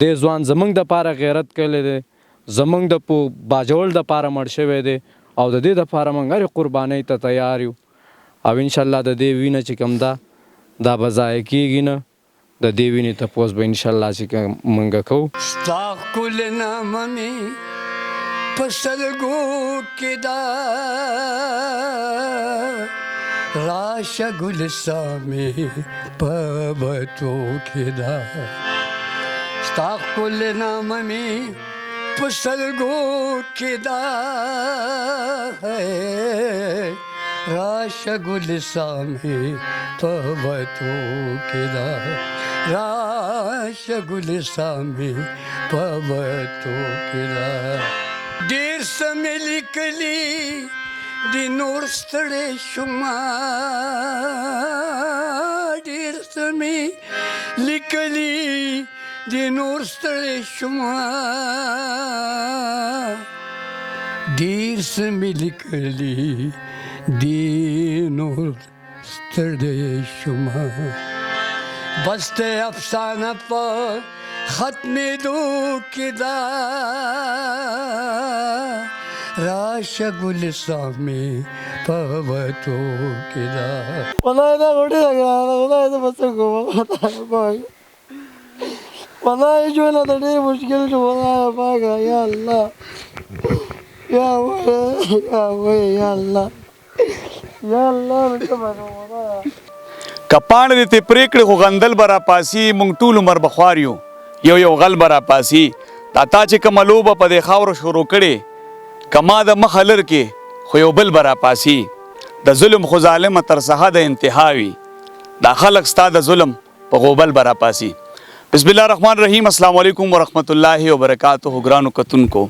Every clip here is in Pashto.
دې ځوان زمونږ دپاره غیرت کړی دی، زمونږ د باجوړ دپاره مړ شوی دی او د دې دپاره موږ هرې قربانۍ ته تیار یو او انشاءالله د دې وینه چې کوم ده دا به ضایع کېږي نه. د دې وینې تپوس به انشاءالله چې موږ کوو. ستا ښکل نامه مې په سلګو کې ده، راشه ګلسا مې په بټو کې ده. ستا ښکل نامه مې په سلګو کې ده، راشه ګلسا مې په بټو کې ده، راشه ګلسا مې په بټو کې ده. ډېر څه مې لیکلي دي نور ستړی شومه، ډېر څه مې لیکلي دي نور ستړی شومه، ډېر څه مې لیکلي دي نور ستړی شومه. بس ته افسانه په ختمېدو کې ده، راشه ګلسا مې په بټو کې ده. والله دا غوډي ده ګرانه، والله زه به څه کوم، والله ژوند راته ډېر مشکل شو. والله پاکه یا الله یا ویې یا ویې یا الله یا الله نو څه به کوم. والله که پاڼې دې ترې پرې کړې خو غندل به راپاسي، موږ ټول عمر به خوار یو، یو غل به راپاسي. تا چې کومه لوبه په دې خاورو شروع کړې، که ما د مخه لر کې خو یو بل به راپاسي. د ظلم خو ظالمه تر سهه د انتها وي، دا خلک ستا د ظلم په غوبل به راپاسي. بسم الله الرحمن الرحیم. السلام علیکم ورحمت الله وبرکاتہ. ګرانو کتونکو،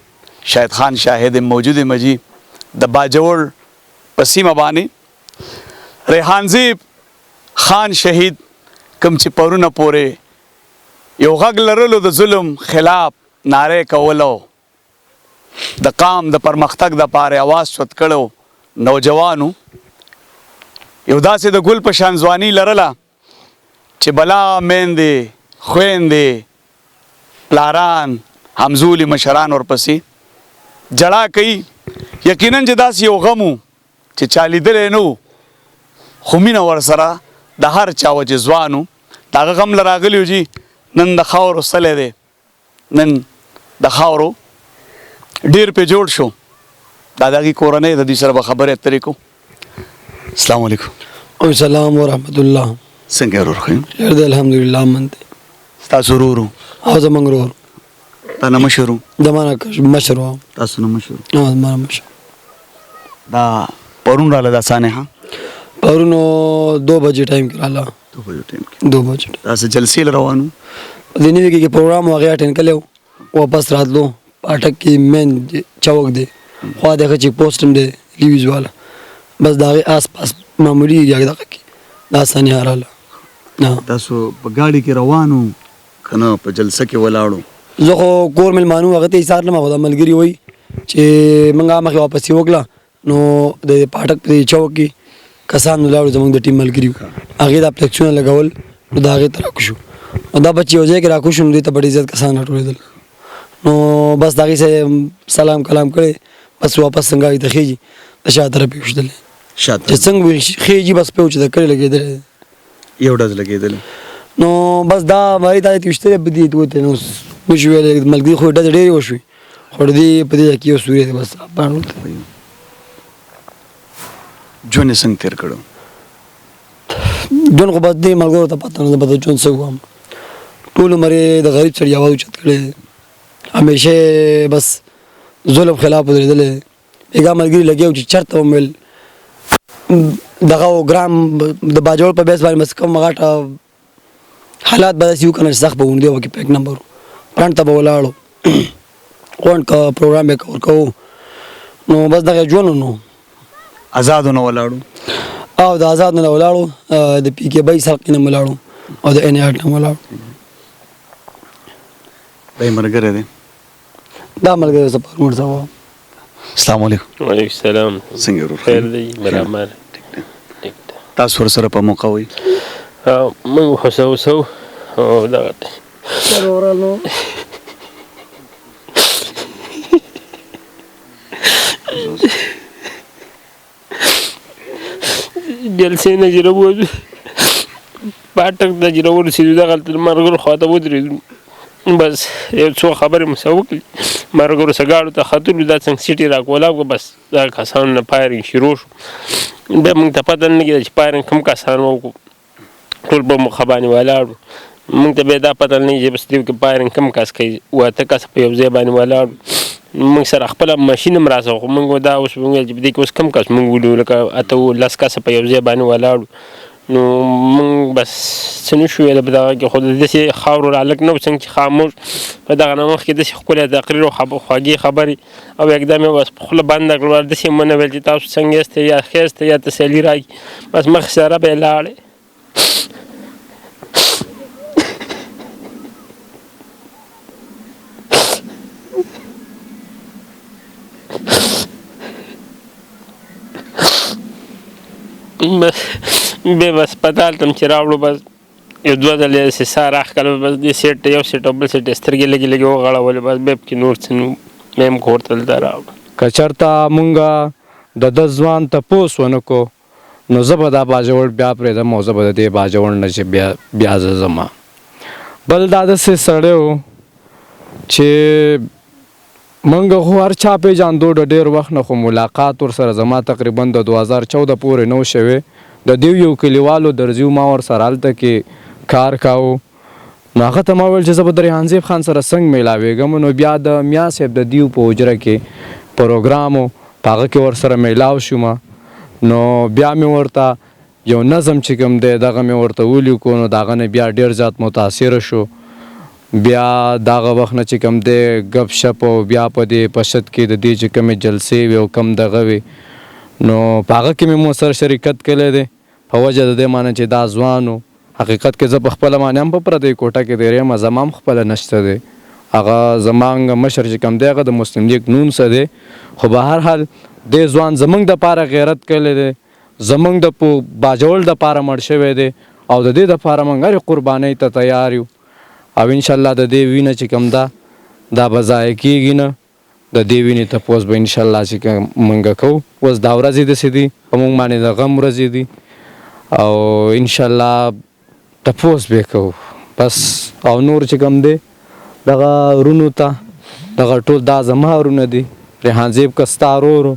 شاهد خان شاهد موجود مجی د باجوړ په سیمه باندې ریحانزیب خان شهید کم چې پرونه پورې یو غږ لرلو د ظلم خلاف ناره کولو، د قام د پرمختګ د پاره आवाज چوت کړو نوجوانو، یو داسې د ګل په شان ځواني لرله چې بلا میندې خویندې پلاران همزولي مشران ورپسې جړا کوي. یقینا چې داسې یو غم و چې چا لیدلی نه و، خو مینه ورسره د هر چا و چې ځوان و د هغه غم له راغلي و جي نن د خاورو سلی دی، نن د خاورو ډېر پې جوړ شو. دا د هغې کورنۍ د دوی سره به خبرې اترې کوو. السلام علیکم. السلام ورحمت الله. څنګه یې ورور ښه یم؟ خیر دی الحمدلله. امن دی. ستاسو ورور و؟ او زموږ ورور تا نه مشر و؟ زما نه مشر و. تاسو نه مشر و؟ زما نه مشر. دا پرون راله دا سانحه؟ پرون 2 بجې ټایم کې راله. 2 بجې ټایم کې 2 بجې داسې جلسې له روان و؟ د نوي کې پروګرام و هغې اټینډ کړی و، واپس راتلو. پاټک کې مین چوک دی، خوا دغه چې پوسټ هم دی لیویز والا، بس د هغې آس پاس معمولي دغه کې دا سانحه راله. تاسو په ګاډي کې روان و که نه په جلسه کې ولاړو؟ زه خو کور مېلمانه وو، هغه ته ایسار لم. خو دا ملګري وایي چې موږ مخکې واپسې وکړه نو د پاټک په چوک کې کسان ولاړو زموږ د ټیم ملګري وو، هغې دا فلیکسونه لګول نو د هغې ته راکوشو. نو دا بچې یو ځای کې راکوشو نو دې ته به ډېر زیات کسان راټولېدل. نو بس د هغې سره سلام کلام کړی، بس واپس څنګه هغې ته خېجي د شا طرف یې وشتلی چې څنګه خېجي بس پې و چې د کړې لګېدلی یو ډز لګېدلی. نو بس دا مری ته وشتلی په دې ته نو وشو ویلې ملګري خو ډزې ډېرې وشوې، خو د دې په دې ځای کې یو سوری دی بس ژوند یې څنګه تېر کړو؟ ژوند خو بس دې ملګرو ته پته نه ده بس د ژوند څه ووایم. ټول عمر یې د غریب سړي اواز اوچت کړی دی، همیشه بس ظلم خلاف ودرېدلی دی. بېګا ملګري لګیا و چې چېرته وم ویل دغه ګرام د باجوړ په بیس باندې بس کوم غټه حالات به داسې وو که نه چې سخت به وو. دې وکې پیک نمبر و فرنټ ته به ولاړو غونډ که پروګرام به کور کوو نو بس دغه ژوند نو آزادو نه ولاړو او د آزاد نه ولاړو، د پی کې بای سرق نه ولاړو او د ان ای نه ولاړو. دا مرګره دی دا ملګری زه پرون ورته. السلام علیکم. وعلیکم السلام. څنګه ورور؟ خیر دی برابر. تاسو ورسره په موقع وئ؟ موږ خو څه وسو او دغه ورالو جلسې نه چې راووتو پاټک ته چې راورسېدو دغلته د ملګرو خواته ودرېدو بس یو څو خبرې مو سره وکړې ملګرو سره ګاډو ته ختلو دا څنګه سیټې راکولاو کړه بس دا کسانو نه فایرنګ شروع شو بیا موږ ته پته نه لګېده چې فایرنګ کوم کسان وکړو ټول په مخه باندې ولاړو موږ ته بیا دا پته نه لګېږي چې بس دې کې فایرنګ کوم کس کوي 8 کسه په یو ځای باندې ولاړو موږ سره خپله ماشین هم راسه خو موږ دا اوس وویل چې په دې کې اوس کوم کس موږ ولیدو لکه 8-10 کسه په یو ځای باندې ولاړو نو موږ بس څه نه شو ویلی په دغه کې خو د داسې خاورو رالک نه و څنګه چې خاموش په دغه نه مخکې داسې ښکلی تقریر او خوږې خبرې او یکدم یې بس په خوله بنده کړل داسې یې ونه ویل چې تاسو څنګه یاست یا ښه یاست یا تسلي راکړي بس مخې سره به یې لاړې بس بیا به هسپتال ته چې راوړو بس یو 2 ځلې داسې ساه راښکله بس دې سیټ ته یو سیټ او بل سیټ یې سترګې لږې لږې وغړولې بس بیا پکې نور څه نه وو بیا یې کور ته دلته راوړو که چېرته مونږه د ده ځوان تپوس ونه کړو نو زه به دا باجوړ بیا پرېږدم او زه به د دې باجوړ نه چې بیا زه ځم بل دا داسې سړی و چې موږ خو هر چا پېژاندو د ډېر وخت نه خو ملاقات ورسره زما تقریبا د 2014 پورې نه و شوی د دیو یو کلیوالو درځي ما ورسره هلته کې کار کاوه نو هغه ته ما ویل چې زه به د ریحان خان سره څنګه میلاوېږم نو بیا د میا صاحب د دیو په حجره کې پروګرام و په هغه کې ورسره میلاو شوم نو بیا مې ورته یو نظم چې کوم دی دغه مې ورته ولیکو نو د هغه نه بیا ډېر زیات متاثره شو بیا دغه وخت نه چې کوم دی ګپ شپ او بیا په دې پشت کې د دې چې کومې جلسې وي او کم دغه وي نو په هغه کې مې مو سره شرکت کړی دی په وجه د دې معنی چې دا ځوان و حقیقت کې زه په خپله باندې هم په پردۍ کوټه کې دی یم زما هم خپله نشته دی هغه زمانګ مشر چې کوم دی هغه د مسلم لیگ نون څه دی خو به هر حال دې ځوان زموږ دپاره غیرت کړی دی زموږ د باجوړ دپاره مړ شوی دی او د دې دپاره موږ هرې قربانۍ ته تیار یو او انشاءالله د دې وینه چې کوم ده دا به ضایع کېږي نه د دې وینې تپوس به انشاءالله چې موږ کوو اوس دا ورځې داسې دي په موږ باندې د غم ورځې دي او انشاءالله تپوس به کوو بس او نور چې کوم دی دغه ورونو ته دغه ټول دا زما ورونه دي ریحان زیب که ستا ورور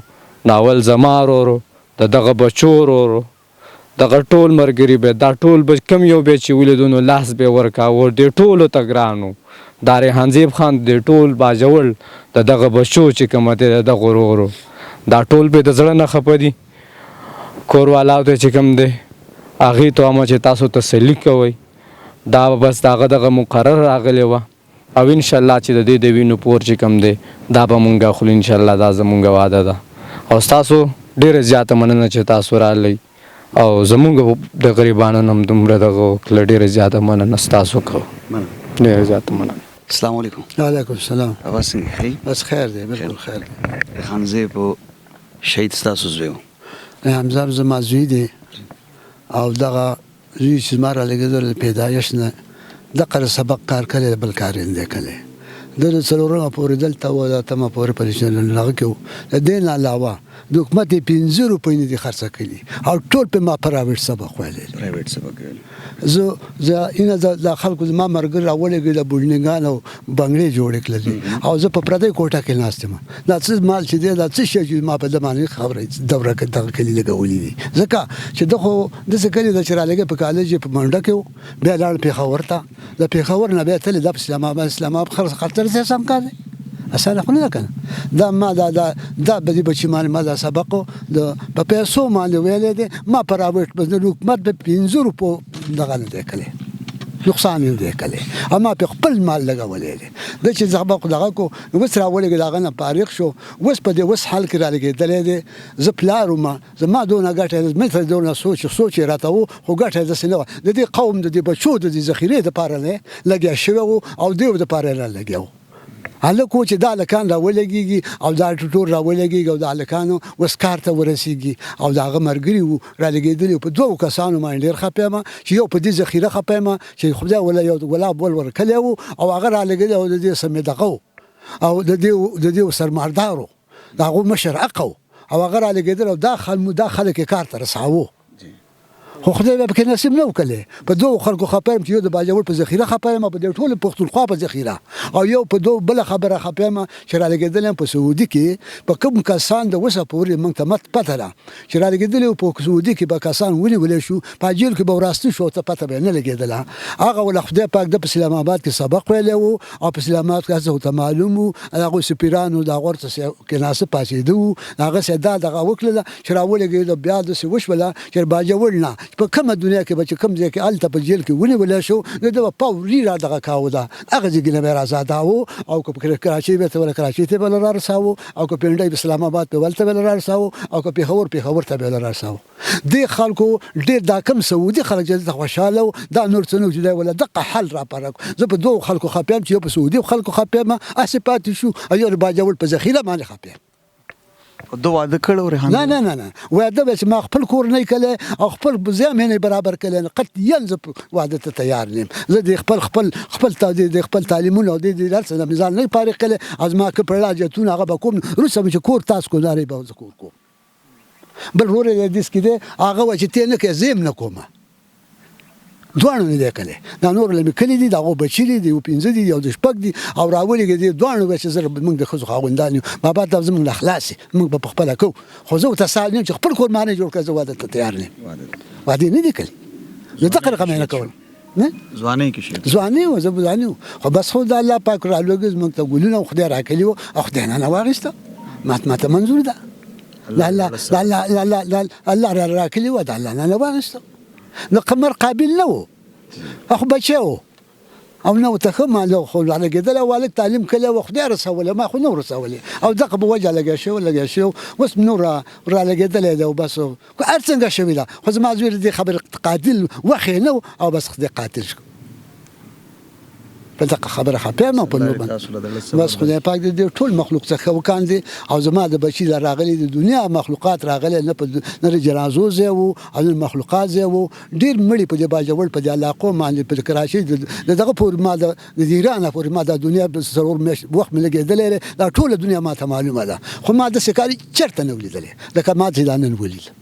ناول زما ورور د دغه بچو ورور دغه ټول ملګري به دا ټول به کم یو به چې ولیدو نو لاس به یې ورکاوه دې ټولو ته ګران و دا ریحان زیب خان دې ټول باجوړ د دغه بچو چې کومه دی د دغه ورورو دا ټول به د زړه نه خفه دي کوروالاو ته چې کوم دی هغې ته وایم چې تاسو تسلي کوئ دا به بس د هغه دغه مقرر راغلی وه او انشاءالله چې د دې د وینو پور چې کوم دی دا به مونږ اخلو انشاءالله دا زمونږ وعده ده او ستاسو ډېره زیاته مننه چې تاسو راغلی او زمونږ د غریبانو نه هم دومره دغه وکړله ډېره زیاته مننه ستاسو کوو ډېره زیاته مننه السلام علیکم وعلیکم السلام اواز څنګه ښه بس خیر دی بالکل خیر دی ریحان زیب شهید ستاسو زوی و حمزه زما زوی دی او دغه زوی چې زما رالېږېدل د پیدایش نه دغه سبق کار کړی بل کار یې نه دی کړی د 4مه پورې دلته و د 8مه پورې په هغه کې و د دې نه علاوه د حکومت یې 15 روپۍ نه دي خرڅه کړي او ټول په ما پرایویټ سبق ویلی پرایویټ سبق ویل زه اینه د خلکو زما ملګري راولېږي د بلډینګان او بنګلې جوړې کړل او زه په پردۍ کوټه کې ناست یم دا څه مال چې دی دا څه شی چې ما په ده باندې خبره دوره کې دغه کلي لګولي دي ځکه چې ده خو داسې کلي ده چې رالېږي په کالج یې په منډه کې و بیا لاړ پېښور ته د پېښور نه بیا تللی دا په اسلام آباد خطر دی سم کار دی اسانه خو نه ده که نه دا ما دا به دې بچي باندې ما دا سبق په پیسو باندې ویلی دی ما پرایویټ د حکومت په 15 روپو دغه نه دی کړی نقصان یې نه دی کړی او ما په خپل مال لګولی دی ده چې سبق دغه کو اوس راولېږي د هغه نه فارغ شو اوس په دې اوس حال کې رالېږېدلی دی زه پلار وم زما دونه ګټه مې ته دونه سوچ یې راته و خو ګټه یې داسې نه وه د دې قوم د دې بچو د دې ذخیرې دپاره نه لګیا شوی و او دې دپاره یې رالګیا و هلک و چې دا هلکان راولګېږي او دا ټوټور راولګېږي او د هلکانو اوس کار ته ورسېږي او د هغه ملګري وو رالګېدلي په 2 کسانو باندې ډېر خفه یم چې یو په دې ذخیره خفه یم چې خدای ولا یو ګلاب ول ورکلی و او هغه رالګېدلی او د دې سمې دغه و او د دې سرمالدار و د هغو مشر اقه و او هغه رالګېدلی او دا خلک یې کار ته رساوه خو خدای به پکې نصیب نه وکړي په دوه خلکو خپم چې یو د باجوړ په ذخیره خپم په دې ټول پښتونخوا په ذخیره او یو په دوه بل خبره خپم چې را لګیدل په سعودي کې په کوم کسان د وسه پورې موږ ته مت پته ده چې را لګیدل په سعودي کې به کسان ولې شو په جیل کې به وراسته شو ته پته به نه لګیدل هغه ول خدای پاک د اسلام آباد کې سبق ویلی وو او په اسلام آباد کې ته معلوم وو هغه سپیرانو د غورته کې ناس پاسېدو هغه سدا دغه وکړه چې راولګي د بیا د وشوله چې باجوړ نه په کومه دنیا کې به کوم ځای کې الته په جیل کې ونیول شو د پاوري را دغه کاوه ده هغه ځګنه به آزاد او که کراچي به ته کراچي ته بل را رساو او که پنډای اسلام آباد په ولته بل را رساو او که پیښور ته بل را رساو د خلکو ډېر دا کم سعودي خلک چې خوشاله دا نور څه نه جوړه ولا دغه حل را پرک زه په دوه خلکو خپم چې په سعودي خلکو خپم اسپات شو ایو باجوړ په ذخیره باندې خپم دوه واده کړو ریحان نه واده به چې ما خپل کور نه کړي او خپل زمینه برابر کړي قطعا زه واده ته تیار نیم زه د خپل تعلیمونه او د درس نه مزال نه فارغ کړي از ما که پرلاجتون هغه به کوم روسه چې کور تاسو کو لري به ذکر کو بل ورته د دې سکیده هغه چې ته نه کې زم نه کومه دوانو نه لیکلې دا نور لمه کلی دي دغه بچی دي او پنځه دي او د شپږ دي او راولې دي دوانو به چې زر موږ د خزو خاوندان بابا د زموږ اخلاص موږ په خپل کو خو زه ته سال نه چې خپل کور معنی جوړ کړم واده ته تیار نه واده نه دي کلی زه دغه رقم نه کول نه ځواني کې شي ځواني او زباني خو بس خو د الله پاک را لوګز موږ ته ګولونه خدای راکلی او خدای نه واغسته ماته منظور ده لا الله راکلی و ده الله نه واغسته نو قمر قابل نه و اخو بچو او نو ته ما له خو على قدل والد تعليم كله وخدي رسوله ما خو نور رسوله او دق بوجه لقى شو واسم نور على قدل ده وبس ارسن قشبيله خو ما زوير دي خبر قاتل وخينه او بس خدي قاتل دغه خبره خپېما په نور باندې بس خدای پاک دې ټول مخلوق څخه وکاندي او زما د بچی راغلي د دنیا مخلوقات راغلي نه په نه جنازو زه او مخلوقات زه او ډیر مړي په باجوړ په علاقو باندې په کراچي دغه پور ما د ایران پور ما د دنیا په ضرور مش وخت ملګېدل دا ټول دنیا ما ته معلومه ده خو ما د سکاري چرته نه ولیدل د کما ځدان نه ولید